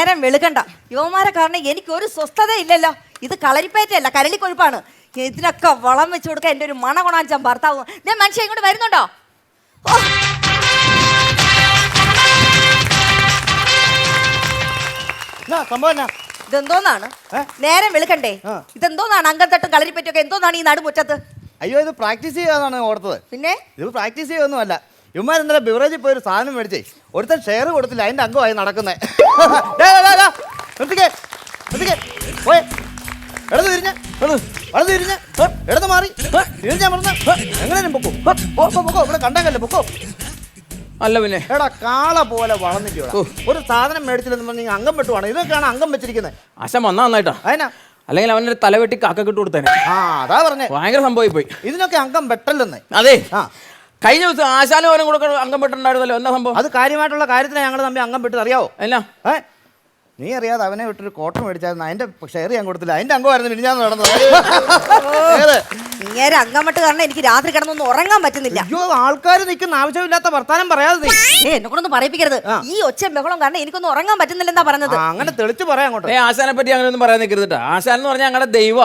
നേരം വെളുക്കണ്ട. യുവമാരെ കാരണം എനിക്കൊരു സ്വസ്ഥത ഇല്ലല്ലോ. ഇത് കളരിപ്പേറ്റല്ല, കരളിക്കൊഴുപ്പാണ്. ഇതിനൊക്കെ വളം വെച്ച് കൊടുക്കാൻ എൻ്റെ ഒരു മണ കൊണാച്ചാൻ ഭർത്താവും. ഞാൻ മനുഷ്യ ഇങ്ങോട്ട് വരുന്നുണ്ടോ? ഇതെന്തോന്നാണ്? നേരം വെളുക്കണ്ടേ? ഇതെന്തോന്നാണ്? അങ്കത്തട്ടും കളരിപ്പറ്റും എന്തോന്നാണ് ഈ നടുമുറ്റത്ത്? അയ്യോ, ഇത് പ്രാക്ടീസ് ചെയ്യാന്നാണ് ഓർത്തത്. പിന്നെ ഇത് പ്രാക്ടീസ് ചെയ്യൊന്നും അല്ല. ഇവന്മാർ ഇന്നലെ ബിവറേജിൽ പോയി ഒരു സാധനം മേടിച്ചേ, ഒരുത്തൻ ഷെയർ കൊടുത്തില്ല, അതിന്റെ അംഗമായി നടക്കുന്നേ. ഇടന്ന് മാറി തിരിഞ്ഞാ മറന്ന എങ്ങനെ പൊക്കോ പൊക്കോ, ഇവിടെ കണ്ടേക്കല്ലേ പൊക്കോ. അല്ല പിന്നെ എടാ കാള പോലെ വളർന്നിട്ട് ഒരു സാധനം മേടിച്ചില്ലെന്ന് പറഞ്ഞാൽ അംഗം വെട്ടുവാണ്. ഇതൊക്കെയാണ് അംഗം വെച്ചിരിക്കുന്നത്. ആശാൻ വന്നാ നന്നായിട്ടാ. അതിനാ അല്ലെങ്കിൽ അവൻ്റെ തലവെട്ടി കാക്കിട്ട് കൊടുത്തേനെ. അതാ പറഞ്ഞേ, ഭയങ്കര സംഭവം പോയി. ഇതിനൊക്കെ അംഗം വെട്ടല്ലെന്നേ. അതെ, കഴിഞ്ഞ ദിവസം ആശാനും അവനും കൂടെ അംഗം വെട്ടുണ്ടായിരുന്നല്ലോ. എന്താ സംഭവം? അത് കാര്യമായിട്ടുള്ള കാര്യത്തിന് ഞങ്ങൾ തമ്മിൽ അംഗം വെട്ടത് അറിയാവോ? എന്നാ നീ അറിയാതെ അവനെ വിട്ടൊരു കോട്ടൺ മേടിച്ചായിരുന്നു, അതിന്റെ ഷെയർ ഞാൻ കൊടുത്തില്ല. അതിന്റെ അംഗമായിരുന്നു പിന്നെ ഞാൻ നടന്നത്. ഇങ്ങനെ അംഗമട്ട് കാരണം എനിക്ക് രാത്രി കിടന്നൊന്നും ഉറങ്ങാൻ പറ്റുന്നില്ല. അയ്യോ, ആൾക്കാർ നിൽക്കുന്ന ആവശ്യമില്ലാത്ത വർത്താനം പറയാതെ എന്നെ കൊണ്ടൊന്നും പറയിപ്പിക്കരുത്. ഈ ഒച്ച ബഹളം കാരണം എനിക്കൊന്നും ഉറങ്ങാൻ പറ്റുന്നില്ല. എന്താ പറഞ്ഞത്? അങ്ങനെ തെളിച്ച് പറയാം അങ്ങോട്ട്. ആശാനെ പറ്റി അങ്ങനെ ഒന്നും പറയാൻ നിൽക്കരുത്. ആശാൻ എന്ന് പറഞ്ഞാൽ ഞങ്ങളുടെ ദൈവ.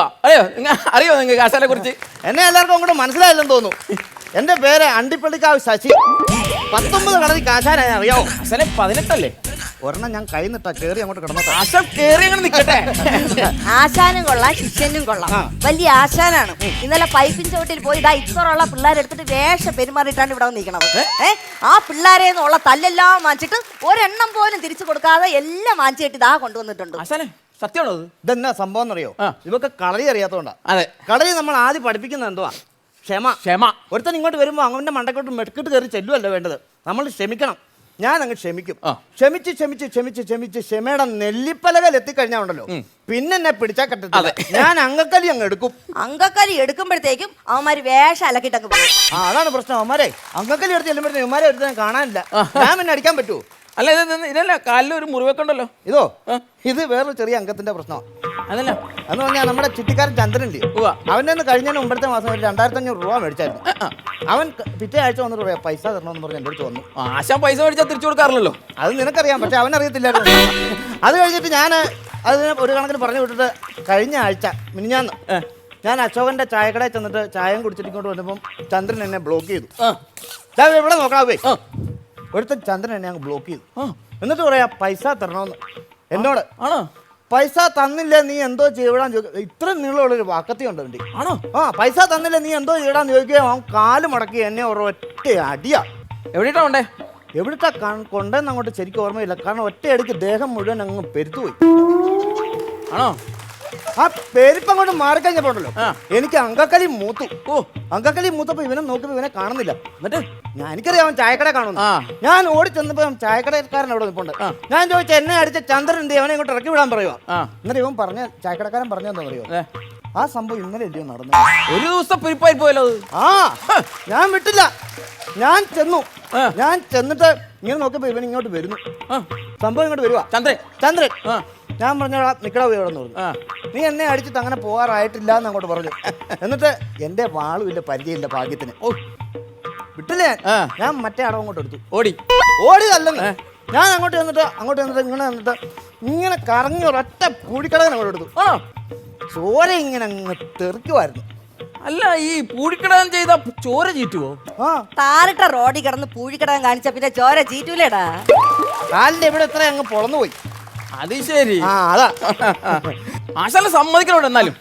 അറിയോ നിങ്ങൾക്ക് ആശാനെ കുറിച്ച്? എന്നെ എല്ലാവർക്കും അങ്ങോട്ട് മനസ്സിലായില്ലെന്ന് തോന്നുന്നു. എന്റെ പേര് അണ്ടിപ്പള്ളിക്കാവ് ശശി. 19 കളരി കാശാനായി അറിയാവോ? ആശാനെ 18 അല്ലേ? ഒരെണ്ണം ഞാൻ കൈ നിട്ടാ കേറി അങ്ങോട്ട് കിടന്നു. ആശാൻ കേറി അങ്ങനെ നിൽക്കട്ടെ. ആശാനും കൊള്ളാം, ശിഷ്യനും കൊള്ളാം. വലിയ ആശാനാണ്. ഇന്നലെ പൈപ്പിൻ ചവിട്ടിൽ പോയി ഇതാ ഇത്രയുള്ള പിള്ളേരെടുത്തിട്ട് വേഷം പെരുമാറിയിട്ടാണ് ഇവിടെ നിൽക്കണത്. ആ പിള്ളേരെന്നുള്ള തല്ലെല്ലാം വാങ്ങിച്ചിട്ട് ഒരെണ്ണം പോലും തിരിച്ചു കൊടുക്കാതെ എല്ലാം വാങ്ങിച്ചിട്ട് ഇതാ കൊണ്ടുവന്നിട്ടുണ്ട്. ആശാനെ സത്യമാണോ? ഇതെന്നാ സംഭവം എന്നറിയോ? ഇവക്ക് കളരി അറിയാത്തോണ്ടാ. അതെ, കളരി നമ്മൾ ആദ്യം പഠിപ്പിക്കുന്നത് എന്തുവാ? ക്ഷമ. ഒരുത്തൻ ഇങ്ങോട്ട് വരുമ്പോൾ അവന്റെ മണ്ടക്കോട്ട് മെടുക്കിട്ട് കയറി ചെല്ലുമല്ല വേണ്ടത്. നമ്മൾ ക്ഷമിക്കണം. ഞാൻ അങ്ങ് ക്ഷമിക്കും. ക്ഷമിച്ച് ക്ഷമിച്ച് ക്ഷമിച്ച് ക്ഷമിച്ച് ക്ഷമയുടെ നെല്ലിപ്പലകൽ എത്തിക്കഴിഞ്ഞാൽ ഉണ്ടല്ലോ, പിന്നെ എന്നെ പിടിച്ചാൽ കെട്ടത്തില്ല. ഞാൻ അങ്കക്കലി അങ്ങ് എടുക്കും. അങ്കക്കലി എടുക്കുമ്പോഴത്തേക്കും അവന്മാര് വേഷം അലക്കിട്ടങ്ങ് പോകും. അതാണ് പ്രശ്നം. അവന്മാരെ അങ്കക്കലി എടുത്ത് ചെല്ലുമ്പോഴത്തേക്കും ഇവന്മാരെ എടുത്ത് കാണാനില്ല. ഞാൻ പിന്നെ അടിക്കാൻ പറ്റുമോ? അല്ല, ഇതല്ല കാലിൽ ഒരു മുറിവൊക്കെ ഉണ്ടല്ലോ. ഇത് വേറൊരു ചെറിയ അംഗത്തിന്റെ പ്രശ്നമാണ്. അതല്ല എന്ന് പറഞ്ഞാൽ നമ്മുടെ ചിട്ടിക്കാരൻ ചന്ദ്രൻ്റെ അവൻ്റെ ഒന്ന് കഴിഞ്ഞ മുമ്പത്തെ മാസം ഒരു 2500 രൂപ മേടിച്ചായിരുന്നു. അവൻ പിറ്റേ ആഴ്ച വന്നിട്ട് പറയാം പൈസ തരണമെന്ന് പറഞ്ഞ് എൻ്റെ അടുത്ത് വന്നു. ആശാൻ പൈസ മേടിച്ചാൽ തിരിച്ചു കൊടുക്കാറില്ലല്ലോ. അത് നിനക്കറിയാം, പക്ഷെ അവനറിയത്തില്ലായിരുന്നു. അത് കഴിഞ്ഞിട്ട് ഞാൻ അതിന് ഒരു കണക്കിന് പറഞ്ഞു വിട്ടിട്ട് കഴിഞ്ഞ ആഴ്ച മിനിഞ്ഞാന്ന് ഞാൻ അശോകന്റെ ചായക്കടയിൽ ചെന്നിട്ട് ചായം കുടിച്ചിട്ട് ഇങ്ങോട്ട് വന്നപ്പം ചന്ദ്രൻ എന്നെ ബ്ലോക്ക് ചെയ്തു. ഇവിടെ നോക്കാവേ, ഒരുത്തൻ ചന്ദ്രൻ എന്നെ അങ്ങ് ബ്ലോക്ക് ചെയ്തു. എന്നിട്ട് പറയാ പൈസ തരണമെന്ന് എന്നോട്. ആണോ? പൈസ തന്നില്ല നീ എന്തോ ചെയ്യടാൻ ചോദിക്കുക. ഇത്ര നീളമുള്ളൊരു വാക്കത്തി ഉണ്ട് വേണ്ടി. ആണോ? പൈസ തന്നില്ല നീ എന്തോ ചെയ്യടാന്ന് ചോദിക്കുക. അവൻ കാല് മടക്കി എന്നെ ഒറ്റ അടിയാ. എവിടെയിട്ടാ കൊണ്ടേ? എവിടുത്താ കൊണ്ടെന്ന് അങ്ങോട്ട് ശരിക്കും ഓർമ്മയില്ല. കാരണം ഒറ്റയടിക്ക് ദേഹം മുഴുവൻ അങ്ങ് പെരുത്തുപോയി. ആണോ? ആ പെരുപ്പം കൊണ്ട് മാറിക്കഴിഞ്ഞപ്പോണ്ടല്ലോ എനിക്ക് അങ്കക്കലി മൂത്തു. അങ്കക്കലി മൂത്തപ്പോ ഇവനെ നോക്കുമ്പോ ഇവനെ കാണുന്നില്ല. എന്നിട്ട് എനിക്കറിയാം അവൻ ചായക്കട കാണുന്നു. ഞാൻ ഓടി ചെന്നപ്പോ ചായക്കടക്കാരൻ അവിടെ നിൽപ്പുണ്ട്. ഞാൻ ചോദിച്ചാൽ എന്നെ അടിച്ച ചന്ദ്രൻ എന്ത് അവനെ ഇങ്ങോട്ട് ഇറക്കി വിടാൻ പറയുക. എന്നിട്ട് ഇവൻ പറഞ്ഞ ചായക്കടക്കാരൻ പറഞ്ഞെന്താ പറയുക, ആ സംഭവം ഇന്നലെ അല്ലയോ നടന്നു. ഒരു ദിവസം പിരിപ്പായി പോയല്ലോ. ഞാൻ വിട്ടില്ല. ഞാൻ ചെന്നിട്ട് ഇങ്ങനെ നോക്കിയപ്പോ ഇവൻ ഇങ്ങോട്ട് വരുന്നു. സംഭവം ഇങ്ങോട്ട് വരുവാ. ചന്ദ്രൻ ഞാൻ പറഞ്ഞോളാ നിക്കട പോയി അവിടെ നിന്ന് പറഞ്ഞു, നീ എന്നെ അടിച്ചിട്ട് അങ്ങനെ പോകാറായിട്ടില്ല എന്ന് അങ്ങോട്ട് പറഞ്ഞു. എന്നിട്ട് എന്റെ വാളും ഇല്ല പരിചയമില്ല ഭാഗ്യത്തിന്. വിട്ടില്ലേ? ഞാൻ മറ്റേ അടവ് അങ്ങോട്ട് എടുത്തു. ഓടിയതല്ലെന്ന്. ഞാൻ അങ്ങോട്ട് ചെന്നിട്ട് ഇങ്ങനെ കറങ്ങി ഒരൊറ്റ പൂടിക്കടകൻ അങ്ങോട്ട് എടുത്തു. ചോര ഇങ്ങനെ അങ്ങ് തെറിക്കുമായിരുന്നു. അല്ല, ഈ പൂഴിക്കടകൻ ചെയ്ത ചോര ചീറ്റുവോ? താറിട്ട റോഡിൽ കിടന്ന് പൂഴിക്കടകൻ കാണിച്ച പിന്നെ ചോര ചീറ്റൂലേടാ. കാലിന്റെ ഇവിടെ എത്ര അങ്ങ് പൊളന്നു പോയി. അത് ശരി. അതാ ആശാൻ സമ്മതിക്കണോണ്ട്. എന്നാലും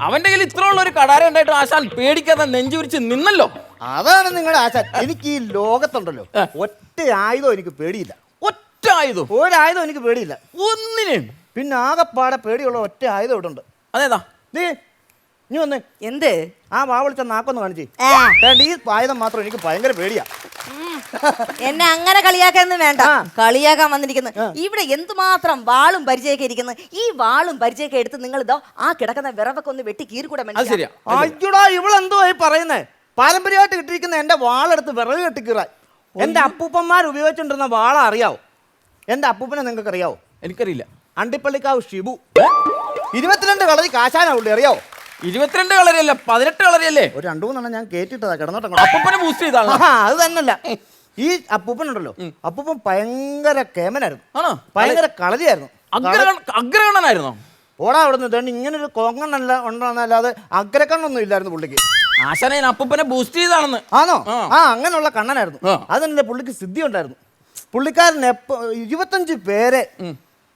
അവന്റെ കയ്യിൽ ഇത്ര ഉള്ള ഒരു കടാര ഉണ്ടായിട്ട് ആശാൻ പേടിക്കാതെ നെഞ്ചു വിരിച്ച് നിന്നല്ലോ. അതാണ് നിങ്ങളുടെ ആശാൻ. എനിക്ക് ഈ ലോകത്തുണ്ടല്ലോ ഒറ്റ ആയുധം എനിക്ക് പേടിയില്ല. ഒറ്റ ആയുധം? ഒരായുധം എനിക്ക് പേടിയില്ല ഒന്നിനും. പിന്നെ ആകെപ്പാടെ പേടിയുള്ള ഒറ്റ ആയുധം ഇവിടെ ഉണ്ട്. അതേതാ? നീ വന്ന് എന്ത് ആ വാ വിളിച്ച നാക്കൊന്ന് കാണിച്ചേ. ഈ ആയുധം മാത്രം എനിക്ക് ഭയങ്കര പേടിയാ. എന്നെ അങ്ങനെ കളിയാക്കാനൊന്നും വേണ്ട. കളിയാക്കാൻ വന്നിരിക്കുന്നത് ഇവിടെ എന്തുമാത്രം വാളും പരിചയമൊക്കെ ഇരിക്കുന്നത്. ഈ വാളും പരിചയമൊക്കെ എടുത്ത് നിങ്ങൾ ഇതോ ആ കിടക്കുന്ന വിറവൊക്കെ ഒന്ന് വെട്ടി കീറിക്കൂടെ? അയ്യോടാ, ഇവളെന്തോ പറയുന്നേ? പാരമ്പര്യമായിട്ട് കിട്ടിയിരിക്കുന്ന എന്റെ വാളെടുത്ത് വിറവ് കെട്ടിക്കീറാൻ എന്റെ അപ്പൂപ്പന്മാർ ഉപയോഗിച്ചോണ്ടിരുന്ന വാള അറിയാവോ? എന്റെ അപ്പൂപ്പനെ നിങ്ങൾക്ക് അറിയാവോ? എനിക്കറിയില്ല. അണ്ടിപ്പള്ളിക്കാവ് ഷിബു 22 കളരി കാശാനുള്ളി അറിയാവോ? 22 കളരിയല്ല, 18 കളരിയല്ലേ? ഒരു 2-3 ഞാൻ കേട്ടിട്ടതാ കിടന്നോട്ടെ. അപ്പൂപ്പനെ ബൂസ്റ്റ് ചെയ്താണ്. അത് തന്നെയല്ല, ഈ അപ്പൂപ്പനുണ്ടല്ലോ, അപ്പൂപ്പൻ ഭയങ്കര കേമനായിരുന്നു. ഭയങ്കര കളരിയായിരുന്നു. അഗ്രഗണനായിരുന്നോ? ഓടാ അവിടെ നിന്ന് ഇങ്ങനെ ഒരു കോങ്ങണ്ണല്ല ഉണ്ടെന്നല്ലാതെ അഗ്രക്കണ്ണൊന്നും ഇല്ലായിരുന്നു പുള്ളിക്ക്. ആശാനെ അപ്പൂപ്പനെ ബൂസ്റ്റ് ചെയ്താണെന്ന്. ആണോ? ആ അങ്ങനെയുള്ള കണ്ണനായിരുന്നു. അതല്ലേ പുള്ളിക്ക് സിദ്ധി ഉണ്ടായിരുന്നു. പുള്ളിക്കാരൻ 25 പേരെ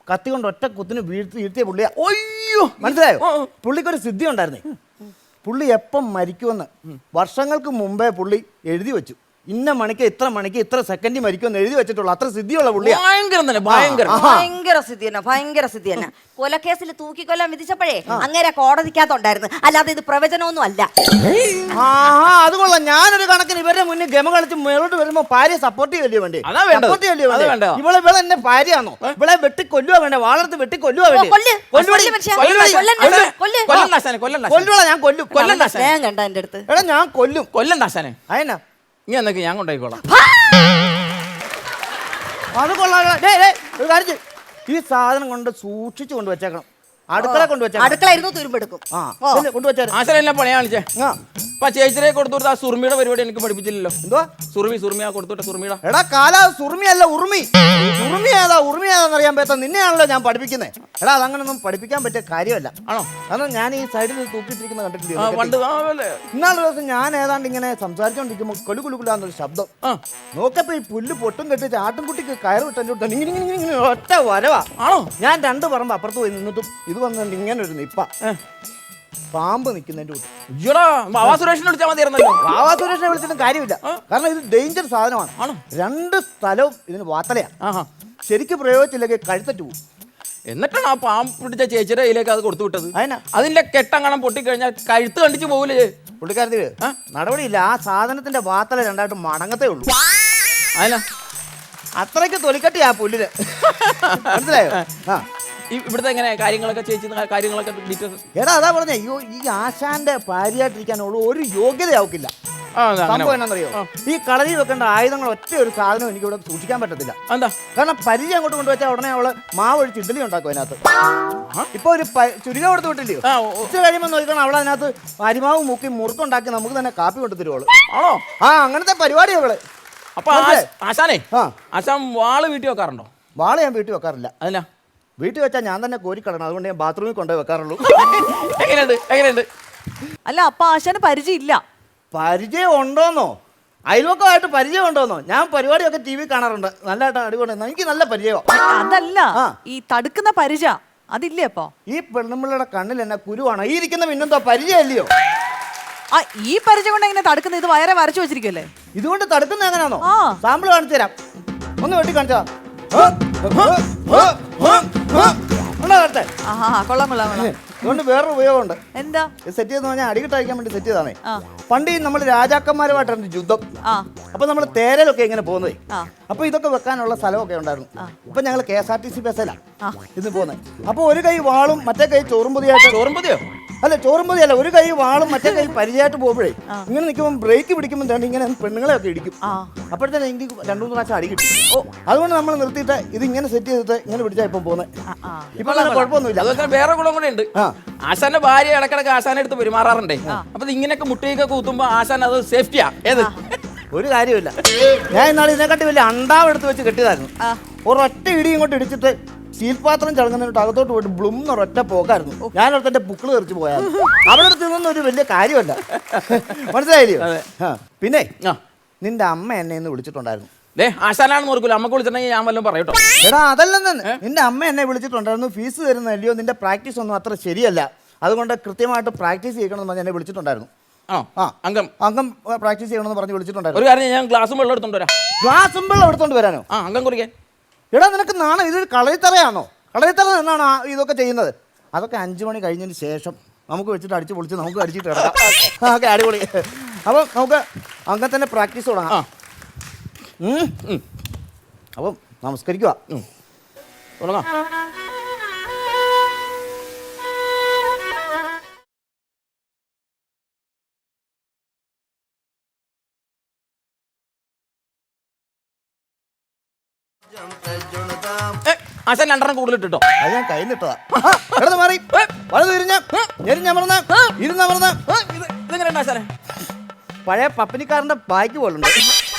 കത്തി കൊണ്ട് ഒറ്റ കുത്തിന് വീഴ്ത്തിയ പുള്ളിയാ. അയ്യോ, മനസ്സിലായോ? പുള്ളിക്കൊരു സിദ്ധി ഉണ്ടായിരുന്നേ. പുള്ളി എപ്പം മരിക്കുമെന്ന് വർഷങ്ങൾക്ക് മുമ്പേ പുള്ളി എഴുതി വെച്ചു. ഇന്ന മണിക്ക് ഇത്ര മണിക്ക് ഇത്ര സെക്കൻഡ് മരിക്കുമെന്ന് എഴുതി വെച്ചിട്ടുള്ളൂ. അത്ര സിദ്ധിയുള്ള പുള്ളിയാ. ഭയങ്കര സിദ്ധി തന്നെ. കൊലക്കേസിൽ തൂക്കിക്കൊല്ലാൻ വിധിച്ചപ്പോഴേ അങ്ങനെ കോടതിക്കകത്തുണ്ടായിരുന്നു, അല്ലാതെ ഇത് പ്രവചനമൊന്നും അല്ല. അത് കൊള്ളാം. ഞാനൊരു കണക്കിന് ഇവരുടെ മുന്നിൽ ഗമ കളിച്ച് മേളോട്ട് വരുമ്പോ ഭാര്യ സപ്പോർട്ട് ചെയ്യല്ലേ വേണ്ടി? ഇവളെ എന്നെ ഭാര്യയാണോ? ഇവളെ വെട്ടിക്കൊല്ലുവാ വേണ്ടേ? വാളർത്ത് വെട്ടിക്കൊല്ലുവാ വേണ്ടേ? കൊല്ലുവാ. ഞാൻ കൊല്ലും. കണ്ട എന്റെ അടുത്ത്. എടാ ഞാൻ കൊല്ലും. കൊല്ലണ്ടാശാനെ. അതെന്നാ എന്നൊക്കെ ഞാൻ കൊണ്ടായിക്കോളാം. അത് കൊള്ളാം. ഒരു കാര്യം, ഈ സാധനം കൊണ്ട് സൂക്ഷിച്ചു കൊണ്ട് വെച്ചേക്കണം. അടുക്കള കൊണ്ട് വെച്ചേക്കണം. അടുക്കള തുരുമ്പെടുക്കും. കൊണ്ടുവച്ചാൽ ആശാനെ പണിയാ കാണിച്ചേ. അപ്പൊ ചേച്ചിയെ കൊടുത്തു ആ സുർമിയുടെ പരിപാടി എനിക്ക് പഠിപ്പിച്ചില്ലല്ലോ. എന്തുവാ? സുർമിയാ കൊടുത്തോട്ടെ. സുർമിയുടെ എടാ സുർമി അല്ല, ഉറുമി. ഉറുമി ഏതാന്ന് അറിയാൻ പറ്റാ നിന്നെയാണല്ലോ ഞാൻ പഠിപ്പിക്കുന്നത്. എടാ അതങ്ങനൊന്നും പഠിപ്പിക്കാൻ പറ്റിയ കാര്യമല്ല. ആണോ? കാരണം ഞാൻ ഈ സൈഡിൽ തൂക്കിട്ടിരിക്കുന്ന കണ്ടിട്ടില്ല. ഇന്നാളൊരു ദിവസം ഞാൻ ഏതാണ്ട് ഇങ്ങനെ സംസാരിച്ചോണ്ടിരിക്കുമ്പോ കൊലുകുലുകുലാന്നൊരു ശബ്ദം. നോക്കപ്പോ ഈ പുല്ല് പൊട്ടും കെട്ടി ആട്ടുംകുട്ടിക്ക് കയറ് വിട്ടു ഇങ്ങനെ ഒറ്റ വരവാ. ആണോ? ഞാൻ 2 പറമ്പ് അപ്പുറത്ത് പോയി നിന്നിട്ടും ഇത് വന്നിട്ട് ഇങ്ങനെ ഒരു നിപ്പ പാമ്പ് നിൽക്കുന്നതിന്റെ കൂട്ടി. ബാബാ സുരേഷിനെ വിളിച്ചാൽ മതിയായിരുന്നല്ലോ. ബാബാ സുരേഷിനെ വിളിച്ചിട്ടും കാര്യമില്ല. കാരണം ഇത് ഡേഞ്ചർ സാധനമാണ്. 2 സ്ഥലവും ഇതിന് വാത്തലയാണ്. ശരിക്കും പ്രയോഗിച്ചില്ലെങ്കിൽ കഴുത്തറ്റ് പോകും. എന്നിട്ടാണ് ആ പാമ്പ് പിടിച്ച ചേച്ചിയുടെ കയ്യിലേക്ക് അത് കൊടുത്തു വിട്ടത്. അതിനാ അതിന്റെ കെട്ടങ്ങണം പൊട്ടിക്കഴിഞ്ഞാൽ കഴുത്ത് കണ്ടിച്ച് പോകില്ലേ പുള്ളിക്കാരത്തി? നടപടിയില്ല. ആ സാധനത്തിന്റെ വാത്തല 2ആയിട്ട് മടങ്ങത്തേ ഉള്ളൂ. അതിനാ അത്രയ്ക്ക് തൊലിക്കട്ടി ആ പുല്ലിന്. മനസ്സിലായോ? ഇവിടുത്തെ എങ്ങനെ കാര്യങ്ങളൊക്കെ ചേച്ചി കാര്യങ്ങളൊക്കെ ഡീറ്റെയിൽസ്. എടാ അതാ പറഞ്ഞേ, ഈ ആശാന്റെ ഭാര്യയായിട്ടിരിക്കാനുള്ള ഒരു യോഗ്യത ആവക്കില്ല. സംഭവം എന്നാന്നറിയോ? ഈ കളരി വെക്കേണ്ട ആയുധങ്ങൾ ഒറ്റ ഒരു സാധനം എനിക്ക് ഇവിടെ സൂക്ഷിക്കാൻ പറ്റത്തില്ല. എന്താ? കാരണം പരിചയം അങ്ങോട്ട് കൊണ്ടുവച്ചാൽ ഉടനെ അവള് മാവ് ഒഴിച്ച് ഇഡ്ഡലി ഉണ്ടാക്കും അതിനകത്ത്. ഇപ്പൊ ഒരു ചുരിക കൊടുത്ത് വിട്ടില്ലയോ? ഉച്ച കഴിയുമ്പോൾ നോക്കണം അവൾ അതിനകത്ത് അരിമാവ് മുക്കി മുറുക്കുണ്ടാക്കി നമുക്ക് തന്നെ കാപ്പി കൊണ്ടു തരുവോള്. ആണോ? അങ്ങനത്തെ പരിപാടി അവള്. അപ്പൊ ആശാനെ ആശാൻ വാള് വീട്ടിൽ വെക്കാറുണ്ടോ? വാള് ഞാൻ വീട്ടിൽ വെക്കാറില്ല. അതിനാ? വീട്ടിൽ വെച്ചാൽ ഞാൻ തന്നെ കോരിക്കളണം. അതുകൊണ്ട് ഞാൻ ബാത്റൂമിൽ കൊണ്ടുപോയി വെക്കാറുള്ളൂ. എങ്ങനെയുണ്ട്? അല്ല അപ്പൊ ആശാന് പരിചയം ഇല്ല. പരിചയം ഉണ്ടോന്നോ? അയൽവക്കമായിട്ട് പരിചയം ഉണ്ടോന്നോ? ഞാൻ പരിപാടിയൊക്കെ TV കാണാറുണ്ട്. നല്ലതായിട്ട് അടിപൊളി. എനിക്ക് നല്ല പരിചയമാണ്. അതല്ല, ഈ തടുക്കുന്ന പരിചയ അതില്ലേ? അപ്പൊ ഈ പെണ്ണുമ്പിള്ളയുടെ കണ്ണിൽ എന്നാ കുരുവാണ്. ഈ ഇരിക്കുന്ന പിന്നെന്തോ പരിചയല്ലയോ? ഈ പരിചയം കൊണ്ട് എങ്ങനെ തടുക്കുന്നത്? ഇത് വയറെ വരച്ചു വെച്ചിരിക്കല്ലേ? ഇതുകൊണ്ട് തടുക്കുന്ന എങ്ങനെയാണോ? സാമ്പിൾ കാണിച്ചു തരാം. ഒന്ന് വെട്ടി കാണിച്ചാ. അതുകൊണ്ട് വേറൊരു ഉപയോഗമുണ്ട്. എന്താ സെറ്റ് ചെയ്തെന്ന് പറഞ്ഞാൽ അടികിട്ടയക്കാൻ വേണ്ടി സെറ്റ് ചെയ്താണേ. പണ്ട് നമ്മൾ രാജാക്കന്മാരുമായിട്ടാണ് യുദ്ധം. അപ്പൊ നമ്മൾ തേരലൊക്കെ ഇങ്ങനെ പോകുന്നേ. അപ്പൊ ഇതൊക്കെ വെക്കാനുള്ള സ്ഥലമൊക്കെ ഉണ്ടായിരുന്നു. ഇപ്പൊ ഞങ്ങൾ KSRTC ബസ്സിലാണ് ഇന്ന് പോകുന്നത്. അപ്പൊ ഒരു കൈ വാളും മറ്റേ കൈ ചോറും പൊതിയായിട്ട്. ചോറും പൊതിയോ? അല്ല ചോറും പൊതിയല്ല. ഒരു കൈ വാളും മറ്റേ കൈ പരിചയമായിട്ട് പോകുമ്പോഴേ ഇങ്ങനെ നിൽക്കുമ്പോൾ ബ്രേക്ക് പിടിക്കുമ്പോൾ ഇങ്ങനെ പെണ്ണുങ്ങളെയൊക്കെ ഇടിക്കും. അപ്പോഴത്തേനും എനിക്ക് 2-3 പ്രാവശ്യം അടി കിട്ടി. അതുകൊണ്ട് നമ്മൾ നിർത്തിയിട്ട് ഇത് ഇങ്ങനെ സെറ്റ് ചെയ്തിട്ട് ഇങ്ങനെ പിടിച്ചാ ഇപ്പം പോകുന്നത്. ഇപ്പൊ കുഴപ്പമൊന്നുമില്ല. അതൊക്കെ വേറെ ഗുണം കൂടെ ഉണ്ട്. ആശാന്റെ ഭാര്യ ഇടക്കിടക്ക് ആശാനെ എടുത്ത് പെരുമാറാറുണ്ടേ. അപ്പൊ ഇങ്ങനെയൊക്കെ മുട്ടയൊക്കെ കൂത്തുമ്പോ ആശാൻ അത് സേഫ്റ്റിയാ. ഏത് ഒരു കാര്യമില്ല. ഞാൻ ഇന്നാളെ ഇതിനെക്കാട്ടി വലിയ അണ്ടാവ് എടുത്ത് വെച്ച് കെട്ടിയതായിരുന്നു. ഒരൊറ്റ ഇടി ഇങ്ങോട്ട് ഇടിച്ചിട്ട് സ്റ്റീൽപാത്രം ചടങ്ങുന്നതിനോട്ട് അകത്തോട്ട് പോയിട്ട് ബ്ലും ഒരൊറ്റ പോക്കായിരുന്നു. ഞാനടുത്ത് എന്റെ പുക്കിള് തെറിച്ച് പോയായിരുന്നു. അവിടെ തിന്നൊന്നും ഒരു വലിയ കാര്യമല്ല. മനസ്സിലായില്ലയോ? പിന്നെ നിന്റെ അമ്മ എന്നെ ഇന്ന് വിളിച്ചിട്ടുണ്ടായിരുന്നു. ആശാനാണെന്ന് ഓർക്കൂല. അമ്മക്ക് വിളിച്ചിട്ടുണ്ടെങ്കിൽ ഞാൻ വല്ലതും പറയട്ടോ. എടാ അതല്ലെന്ന്, നിന്റെ അമ്മ എന്നെ വിളിച്ചിട്ടുണ്ടായിരുന്നു. ഫീസ് തരുന്നല്ലയോ, നിന്റെ പ്രാക്ടീസ് ഒന്നും അത്ര ശരിയല്ല, അതുകൊണ്ട് കൃത്യമായിട്ട് പ്രാക്ടീസ് ചെയ്യണമെന്ന് പറഞ്ഞ് എന്നെ വിളിച്ചിട്ടുണ്ടായിരുന്നു. അംഗം പ്രാക്ടീസ് ചെയ്യണമെന്ന് പറഞ്ഞ് വിളിച്ചിട്ടുണ്ടായിരുന്നു. ഒരു കാര്യം, ഞാൻ ഗ്ലാസും വെള്ളം എടുത്തോണ്ട് വരാം. ഗ്ലാസും വെള്ളം എടുത്തോണ്ട് വരാനോ? അംഗം കുറിക്കാൻ. എടാ നിനക്ക് നാണോ? ഇതൊരു കളരിത്തറയാണോ? കളരിത്തറ എന്നാണ് ഇതൊക്കെ ചെയ്യുന്നത്. അതൊക്കെ 5 മണി കഴിഞ്ഞതിന് ശേഷം നമുക്ക് വെച്ചിട്ട് അടിച്ച് പൊളിച്ച് നമുക്ക് അടിച്ചിട്ട് കിടക്കാം. ഓക്കെ, അടിപൊളി. അപ്പം നമുക്ക് അങ്ങനെ തന്നെ പ്രാക്ടീസ് തുടങ്ങാം. അപ്പം നമസ്കരിക്കുക. തുടങ്ങാം. ആശാൻ 2 കൂടുതൽ ഇട്ടോ. അത് ഞാൻ കൈ നിട്ടതാ. ഇടത് മാറി വലത് ഞെരിഞ്ഞമർന്ന് ഇരുന്നമർന്ന്. ഇതെങ്ങനെയുണ്ട് ആശാനെ? പഴയ പപ്പനിക്കാരന്റെ ബായ്ക്ക് പോലുണ്ട്.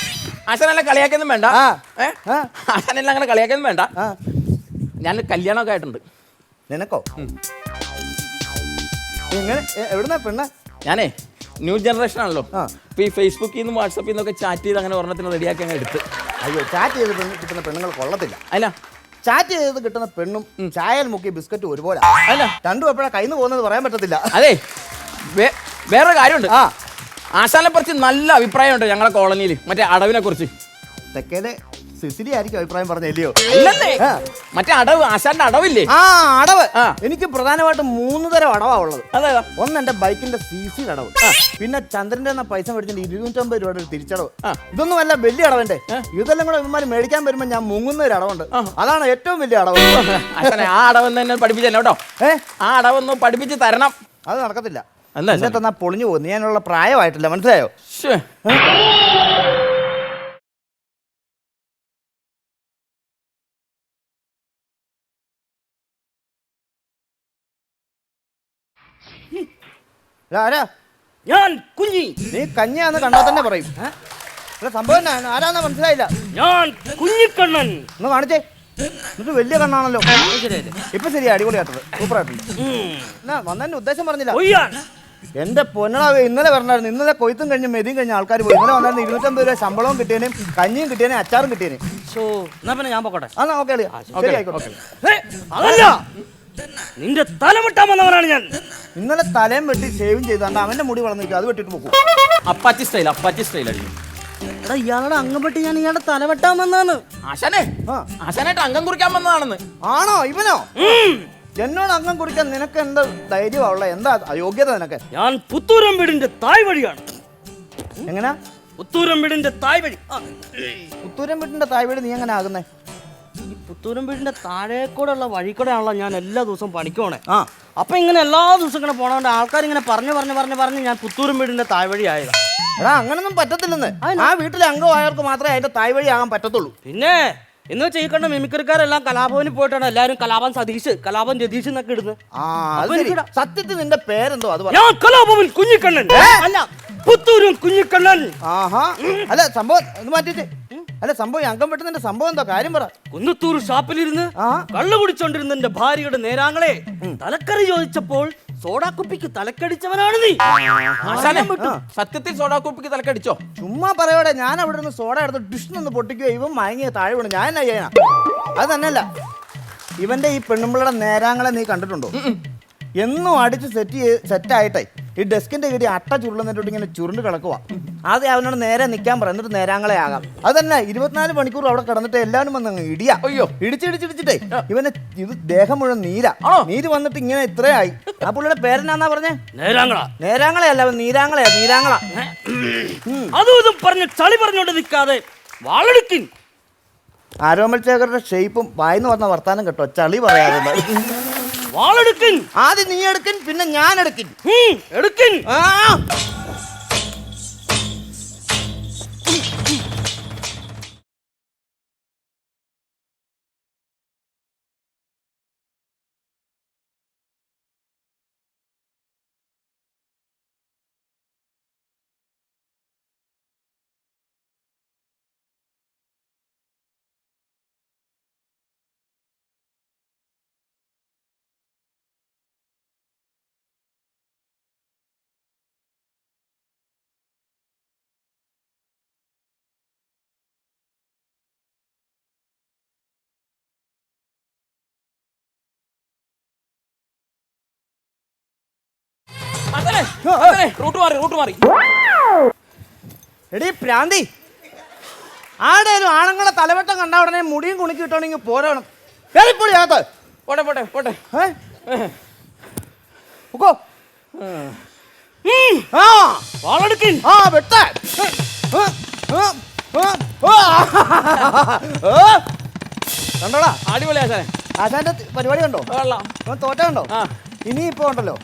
ആശാനെല്ലാം കളിയാക്കൊന്നും വേണ്ട. ആശാനെല്ലാം അങ്ങനെ കളിയാക്കൊന്നും വേണ്ട. ഞാൻ കല്യാണമൊക്കെ ആയിട്ടുണ്ട്. നിനക്കോ? എങ്ങനെ എവിടുന്നാ പെണ്ണ? ഞാനേ ന്യൂ ജനറേഷൻ ആണല്ലോ. ആ. ഇപ്പൊ ഈ ഫേസ്ബുക്കിൽ നിന്നും വാട്സപ്പിൽ നിന്നൊക്കെ ചാറ്റ് ചെയ്ത് അങ്ങനെ ഒരെണ്ണത്തിന് റെഡിയാക്കി അങ്ങ് എടുത്ത്. അയ്യോ, ചാറ്റ് ചെയ്ത് കിട്ടുന്ന പെണ്ണുങ്ങൾ കൊള്ളത്തില്ല. അല്ല ചാറ്റ് ചെയ്ത് കിട്ടുന്ന പെണ്ണും ചായയിൽ മുക്കിയ ബിസ്ക്കറ്റും ഒരുപോലെ. അല്ല രണ്ടും എപ്പോഴാ കയ്യിൽ നിന്ന് പോകുന്നത് പറയാൻ പറ്റത്തില്ല. അതെ വേറൊരു കാര്യമുണ്ട്. ആ, ആശാനെ കുറിച്ച് നല്ല അഭിപ്രായമുണ്ട് ഞങ്ങളെ കോളനിയിൽ, മറ്റേ അടവിനെ കുറിച്ച്. തെക്കേലെ സിസിലി ആയിരിക്കും അഭിപ്രായം പറഞ്ഞല്ലയോ? ഇല്ലെന്നേ, ആ. മറ്റേ അടവ്, ആശാന്റെ അടവില്ലേ? ആ, അടവ്. ആ. എനിക്ക് പ്രധാനമായിട്ടും 3 തരം അടവാ ഉള്ളത്. അതേതാ? ഒന്ന് എന്റെ ബൈക്കിന്റെ CC അടവ്, പിന്നെ ചന്ദ്രന്റെ പൈസ മേടിച്ചിട്ട് 250 രൂപയുടെ ഒരു തിരിച്ചടവ്. ഇതൊന്നും അല്ല വലിയ അടവന്റെ. ഇതെല്ലാം കൂടെ ഇവന്മാര് മേടിക്കാൻ വരുമ്പോ ഞാൻ മുങ്ങുന്ന ഒരു അടവുണ്ട്. അതാണ് ഏറ്റവും വലിയ അടവ്. ആശാനെ ആ അടവെന്ന് തന്നെ പഠിപ്പിച്ചല്ലോ കേട്ടോ. ആ അടവൊന്ന് പഠിപ്പിച്ച് തരണം. അത് നടക്കത്തില്ല. എന്താ എന്നെ തന്നാ പൊളിഞ്ഞു പോകും. ഞാനുള്ള പ്രായമായിട്ടില്ല, മനസ്സിലായോ? ശ്ശേ. ആരാ? ഞാൻ കുഞ്ഞി. നീ കഞ്ഞിയാന്ന് കണ്ടാൽ തന്നെ പറയും. അല്ല, സംഭവം ആരാന്നാ മനസ്സിലായില്ല. ഞാൻ കുഞ്ഞിക്കണ്ണൻ. ഒന്ന് കാണിച്ചേ. എന്നിട്ട് വലിയ കണ്ണാണല്ലോ. ഇപ്പൊ ശരിയാ, അടിപൊളിയായിട്ടത്, സൂപ്പറായിട്ടുണ്ട്. എന്നാ വന്നതിന്റെ ഉദ്ദേശം പറഞ്ഞില്ല. കൊയ്യാൻ. എന്റെ പൊന്നടാവേ, ഇന്നലെ പറഞ്ഞായിരുന്നു. ഇന്നലെ കൊയ്ത്തും കഴിഞ്ഞ് മെതിയും കഴിഞ്ഞ ആൾക്കാർ പോയി. ഇന്നലെ വന്നായിരുന്നു 250 രൂപ ശമ്പളവും കിട്ടിയേനും കഞ്ഞിയും കിട്ടിയേനും അച്ചാറും കിട്ടിയേനും. എന്നാ പിന്നെ ഞാൻ പോക്കോട്ടെ. എന്നാ ഓക്കെ ശരി, ആയിക്കോട്ടെ. അതല്ല, നിന്റെ തലമുട്ടാൻ വന്നവനാണ് ഞാൻ. ഇന്നലെ തലയും വെട്ടി ഷേവിങ് ചെയ്താണ്ട് അവന്റെ മുടി വളർന്നിരിക്കും, അത് വെട്ടിട്ട് പോകും. അപ്പാച്ചി സ്റ്റൈൽ അടിക്കും. എടാ, ഇയാളുടെ അംഗം വെട്ടി ഞാൻ ഇയാളുടെ തലവെട്ടാൻ വന്നാണ്. ആശാനെ ആശാനായിട്ട് അംഗം കുറിക്കാൻ വന്നതാണെന്ന്. ആണോ? ഇവനോ? എന്നോട് അംഗം കുറിക്കാൻ നിനക്ക് എന്താ ധൈര്യമുള്ള, എന്താ അയോഗ്യത നിനക്ക്? ഞാൻ പുത്തൂരം വീടിന്റെ തായ് വഴിയാണ്. എങ്ങനാ? പുത്തൂരം വീടിന്റെ തായ് വഴി. പുത്തൂരം വീട്ടിന്റെ തായ് വീട് നീ എങ്ങനെ ആകുന്നേ? ഈ പുത്തൂരം വീടിന്റെ താഴേക്കൂടെ ഉള്ള വഴി കൂടെ ആണല്ലോ ഞാൻ എല്ലാ ദിവസവും പണിക്ക് പോണേ. ആ, അപ്പൊ ഇങ്ങനെ എല്ലാ ദിവസവും ഇങ്ങനെ പോണോണ്ട് ആൾക്കാർ ഇങ്ങനെ പറഞ്ഞു ഞാൻ പുത്തൂരം വീടിന്റെ തായ് വഴി ആയതാ. എടാ, അങ്ങനൊന്നും പറ്റത്തില്ലെന്ന്. ആ വീട്ടിലെ അംഗമായവർക്ക് മാത്രമേ അതിന്റെ തായ് വഴി ആകാൻ പറ്റത്തുള്ളൂ. പിന്നെ എന്ന് ചെയ്യിക്കണ്ട മിമിക്രിക്കാരെല്ലാം കലാഭവനിൽ പോയിട്ടാണ് എല്ലാരും കലാപം സതീഷ്, കലാപം രതീഷ് എന്നൊക്കെ ഇടുന്നത്. ആ, അത് ശരി. സത്യത്തിൽ നിന്റെ പേരെന്തോ? അത് പറ. ഞാൻ കലാഭവൻ കുഞ്ഞിക്കണ്ണൻ. അല്ല, പുത്തൂരും കുഞ്ഞിക്കണ്ണൻ. ആഹാ. അല്ല, സംഭവം ഇത് മാറ്റിട്ട്. അല്ല, സംഭവം അംഗം വെട്ടുന്നതിന്റെ സംഭവം എന്താ? കാര്യം പറ. കുന്നത്തൂർ ഷാപ്പിലിരുന്ന് കള്ളു കുടിച്ചോണ്ടിരുന്ന എന്റെ ഭാര്യയുടെ നേരാങ്ങളെ തലക്കറി ചോദിച്ചപ്പോൾ സോഡാക്കുപ്പിക്ക് തലക്കടിച്ചവനാണ് നീ. ആശാനെ സത്യത്തിൽ സോഡാ കുപ്പിക്ക് തലക്കടിച്ചോ? ചുമ്മാ പറയോടെ. ഞാൻ അവിടെ നിന്ന് സോഡ എടുത്ത് ഡിഷ്ണൊന്ന് പൊട്ടിക്കുകയോ ഇവൻ മയങ്ങിയ താഴെ വീണ് ഞാൻ എന്നാ ചെയ്യണം? അത് തന്നെയല്ല, ഇവന്റെ ഈ പെണ്ണുമ്പിള്ളയുടെ നേരാങ്ങളെ നീ കണ്ടിട്ടുണ്ടോ? എന്നും അടിച്ച് സെറ്റായിട്ടേ ഈ ഡെസ്കിന്റെ കീഴിൽ അട്ട ചുരുളുന്നിട്ട് ഇങ്ങനെ ചുരുണ്ട് കിടക്കുക. അത് അവനോട് നേരെ നിൽക്കാൻ പറ, എന്നിട്ട് നേരാങ്ങളെ ആകാം. അത് തന്നെ 24 മണിക്കൂർ അവിടെ കിടന്നിട്ട് എല്ലാവരും വന്ന് ഇടിയാ. അയ്യോ, ഇടിച്ചിടിച്ചിടിച്ചിട്ടേ ഇവന് ഇത് ദേഹം മുഴുവൻ നീരാ. നീര് വന്നിട്ട് ഇങ്ങനെ ഇത്രയായി. ആ പുള്ളിയുടെ പേരെന്നാ പറഞ്ഞേ? നേരാങ്ങളെയല്ല, അവൻ നീരാങ്ങളെയാ. നീരാങ്ങള. അതും ഇതും പറഞ്ഞ് ചളി പറഞ്ഞോണ്ട് നിൽക്കാതെ വാളെടുക്കിൻ. ആരോമൽ ശേഖരുടെ ഷേപ്പും വായിന്ന് വന്ന വർത്താനം കേട്ടോ, ചളി പറയാതെ. വാളെടുക്കിൻ. ആദ്യം നീ എടുക്കിൻ, പിന്നെ ഞാൻ എടുക്കിൻ. എടുക്കിൻ. റൂട്ട് മാറി. എടീ പ്രാന്തി, ആടേലും ആണുങ്ങളെ തലവട്ടം കണ്ട ഉടനെ മുടിയും കുണിക്ക് കിട്ടണമെങ്കിൽ പോരണം. കേറിപ്പൊളിയാത്ത പോട്ടെ. വാളെടുക്കിൻ. വെട്ട കണ്ടോടാ, അടിപൊളി ആശാനെ. ആശാന്റെ പരിപാടി കണ്ടോ? കൊള്ളാം. അവൻ തോറ്റുണ്ടോ? ഇനിയിപ്പോ ഉണ്ടല്ലോ,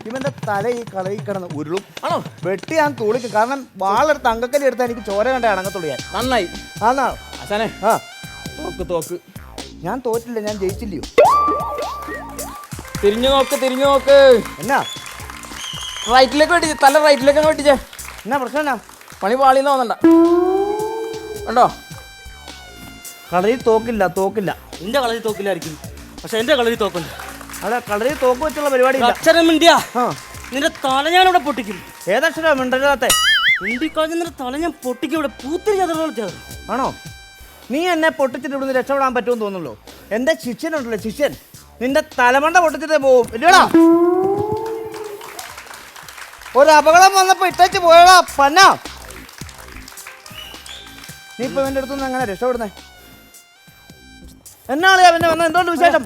ഇവന്റെ തല ഈ കളയിൽ കിടന്ന് ഉരുളും. ആണോ? വെട്ടി ഞാൻ തുളിക്കും. കാരണം വാളെടുത്ത് അങ്കക്കല്ലി എടുത്താൽ എനിക്ക് ചോര കണ്ട അണങ്ങത്തുള്ളൂ. ഞാൻ നന്നായി. ആന്നാ ആശാനെ ആ തോക്ക്. ഞാൻ തോറ്റില്ല, ഞാൻ ജയിച്ചില്ലയോ? തിരിഞ്ഞു നോക്ക്. എന്നാ റൈറ്റിലേക്ക് വെട്ടിച്ച്, തല റൈറ്റിലേക്ക് വെട്ടിച്ചേ. എന്നാ പ്രശ്നം എന്നാ? പണി പാളിന്ന് തോന്നണ്ട. കണ്ടോ? കളയിൽ തോക്കില്ല. നിന്റെ കളയിൽ തോക്കില്ലായിരിക്കും. പക്ഷെ എന്റെ കളരി തോക്കുണ്ട്. അല്ല കളറിൽ തോക്ക് വെച്ചുള്ള പരിപാടി ഇല്ല. അക്ഷരം ഇന്ത്യ ആ നിന്റെ തല ഞാൻ ഇവിടെ പൊട്ടിക്കും. ഏതക്ഷരം മിണ്ടല്ലാത്തെ? ഇന്ത്യക്കാജ് നിന്റെ തല ഞാൻ പൊട്ടിക്കും ഇവിടെ പൂത്തിരി ചതറോ. ആണോ? നീ എന്നെ പൊട്ടിച്ചിട്ട് ഇവിടുന്ന് രക്ഷപ്പെടാൻ പറ്റുമെന്ന് തോന്നുള്ളൂ. എന്റെ ശിഷ്യനുണ്ടല്ലോ ശിഷ്യൻ, നിന്റെ തലമണ്ട പൊട്ടിച്ചിട്ടേ പോവും. ഇല്ലടാ, ഒരു അപകടം വന്നപ്പോ ഇട്ടേച്ച് പോയടാ പന്ന. നീ ഇപ്പൊ എന്റെ അടുത്തുനിന്ന് എങ്ങനെ രക്ഷപ്പെടുന്നേ? എന്നാളെയാ പിന്നെ വന്ന എന്തുകൊണ്ട് വിശേഷം?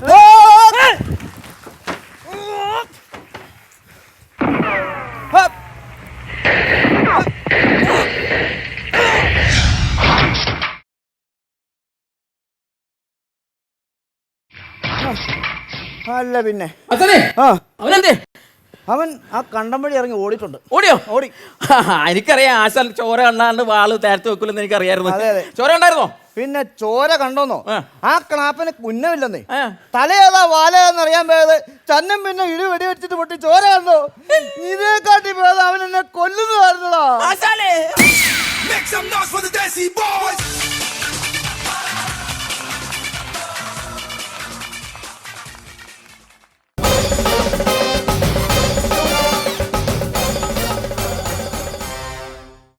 അല്ല പിന്നെ അച്ഛനെ ആ അവനെന്തേ? അവൻ ആ കണ്ടം വഴി ഇറങ്ങി ഓടിയിട്ടുണ്ട്. ഓടിയോ? ഓടി. എനിക്കറിയാം ആശാൻ ചോര കണ്ടാണ്ട് വാള് താഴ്ത്തി വെക്കില്ലെന്ന് എനിക്കറിയായിരുന്നു. അതെ, അതെ. ചോര ഉണ്ടായിരുന്നോ? പിന്നെ ചോര കണ്ടോന്നോ? ആ. ആ ക്ലാപ്പിന് കുന്നമില്ലെന്നേ. ആ. തലയേതാ വാലയെന്ന് അറിയാൻ പോയത് ചന്നം പിന്നെ ഇടി വെടി വെച്ചിട്ട് പൊട്ടി ചോര കണ്ടോ? ഇതേ കാട്ടി പോയത് അവൻ എന്നെ കൊല്ലുന്നതായിരുന്നടാ. ആശാനേ Make some noise for the Desi Boys!